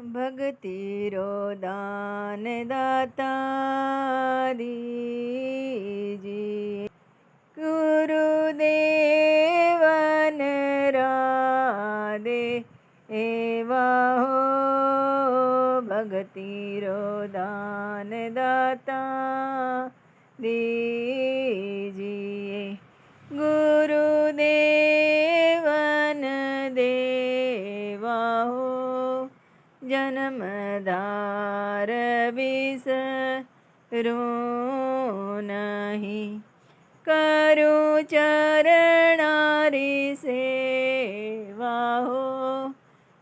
भगतिरो दान दाता दीजिए। गुरुदेवन राधे एवा हो भगतिरो दान दाता दीजिए। गुरुदेवन देवा हो जन्मदार बिसरूं नहीं। करूं चरणारी सेवा हो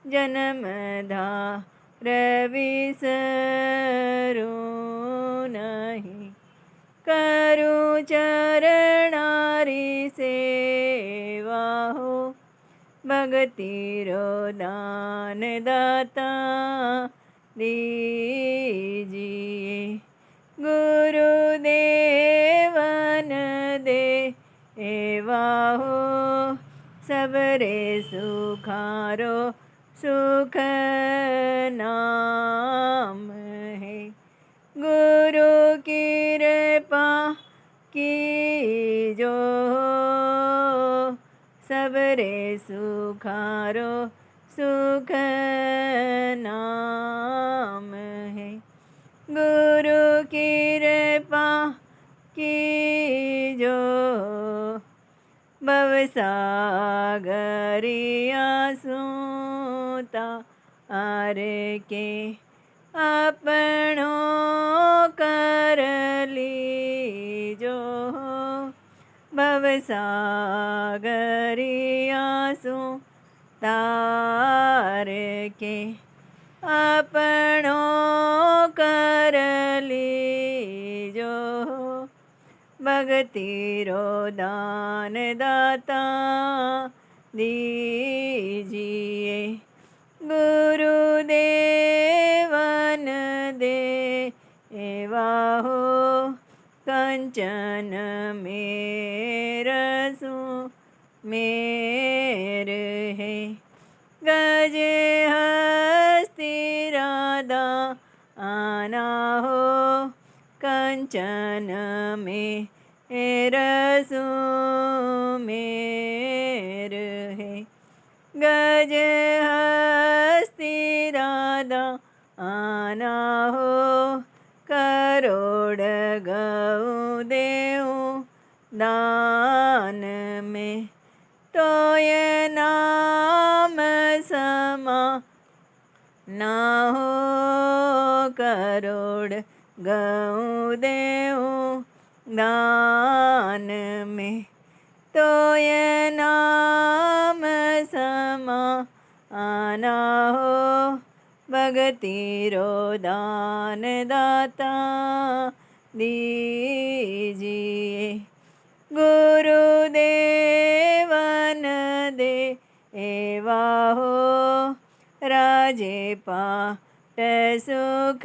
जन्मदार बिसरूं नहीं। करूं चरणारी सेवा हो भगतिरो दान दाता दीजिए। गुरुदेवन दे एवा हो सबरे सुखारो सुख नाम है। गुरु कृपा कीजो सबरे सुखारो सुख नाम है। गुरु कृपा कीजो भवसागरिया सूता आर के आपणो कर लीजो। भवसागरिया तार के आपणो कर लीजो। भगतिरो दान दाता दीजिए। गुरुदेवन दे एवा हो कंचन मेरसु मेर है। गज हस्ती राधा आना हो कंचन में रसू मेर है। गज हस्ती राधा आना हो करोड़ गऊ देऊं दान में तो ये नाम समा ना हो। करोड़ गऊ देऊं दान में तो ये नाम समा आना हो भगतिरो दान दाता दीजिए। गुरुदेवन दे एवा हो राजे पाट सुख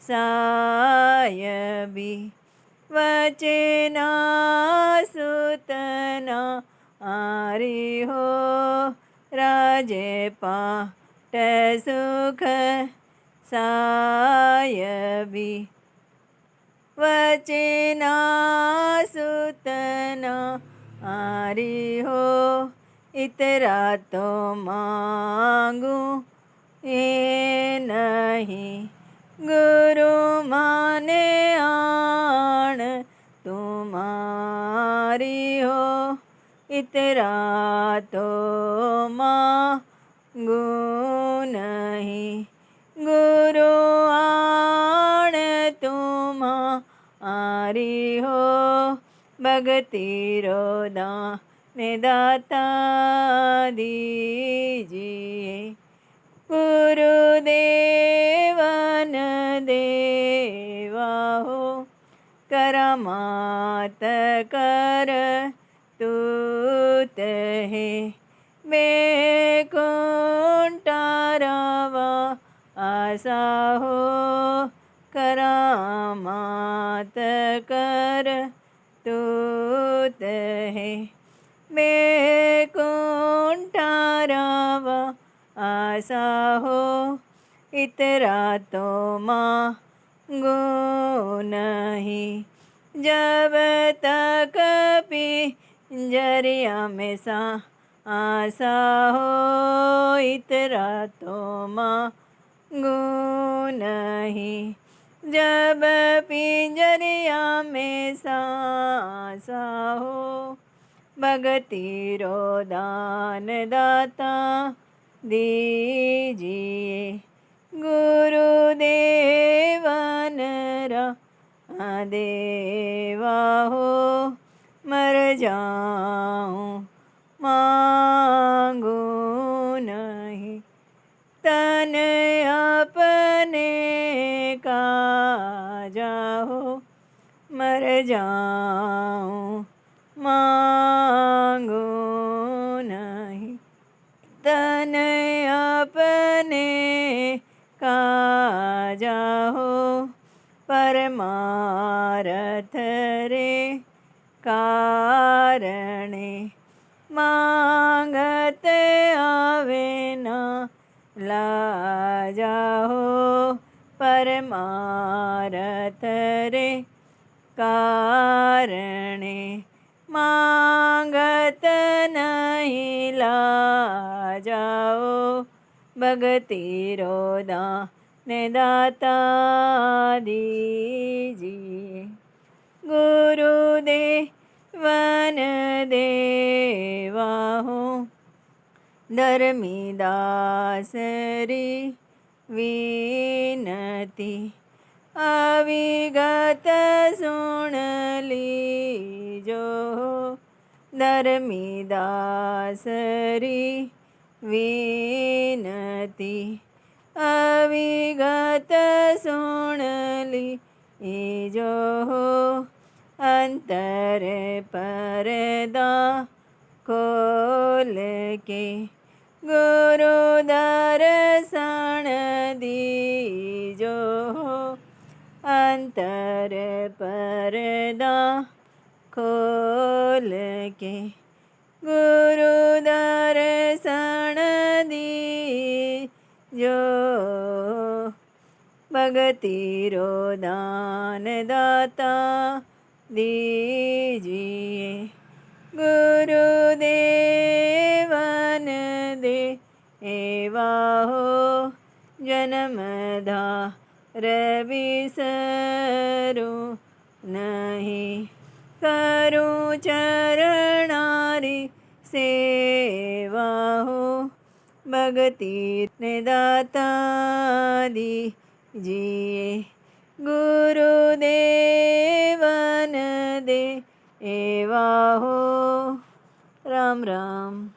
सायबी वचना सुतना आरी हो। राजे पाट सुख सायबी वचना सुतना आरी हो। इतरा तो मांगू ये नहीं गुरु माने आण तुम्हारी हो। इतरा तो मांगू नहीं गुरु आण तुम्हारी हो भगतिरो दान दाता दीजिए। गुरुदेवन देवा हो करामात कर तूत है। बैकुंठारवा आशा हो करामात कर तूत है। बैकुंठारवा आशा हो इतरा तो मांगो नहीं। जब तक पिंजरिया में आसा हो, इतरा तो मांगो नहीं। जब पिंजरिया में आसा हो, भगति रो दान दाता दीजिए। गुरुदेवन देवा हो, मर जाऊं मांगू नहीं। तन अपने काजा हो, मर जाऊं मांगू नहीं। तन अपने काजा हो, परमारथ रे कारणे। मांगत आवे ना लाजा हो, परमारथ रे कारणे। मांगत नहीं लाजाओ, भगति रो दान दाता दीजिए। गुरुदेवन देवा हो, धर्मीदास री विनती। अविगत सुन लीजो, धर्मीदास री विनती। अविगत सुन लीजो, अंतर परदा खोल के गुरु दर्शन दीजो। अंतर परदा खोल के गुरु दर्शन दीजो। भगति रो दान दाता दीजिए। गुरुदेवन देवा हो, जन्मधार बिसरूं नहीं। करूं चरणारी सेवा हो, भगति ने दाता दीजिए। गुरुदेवन देवा हो। राम राम।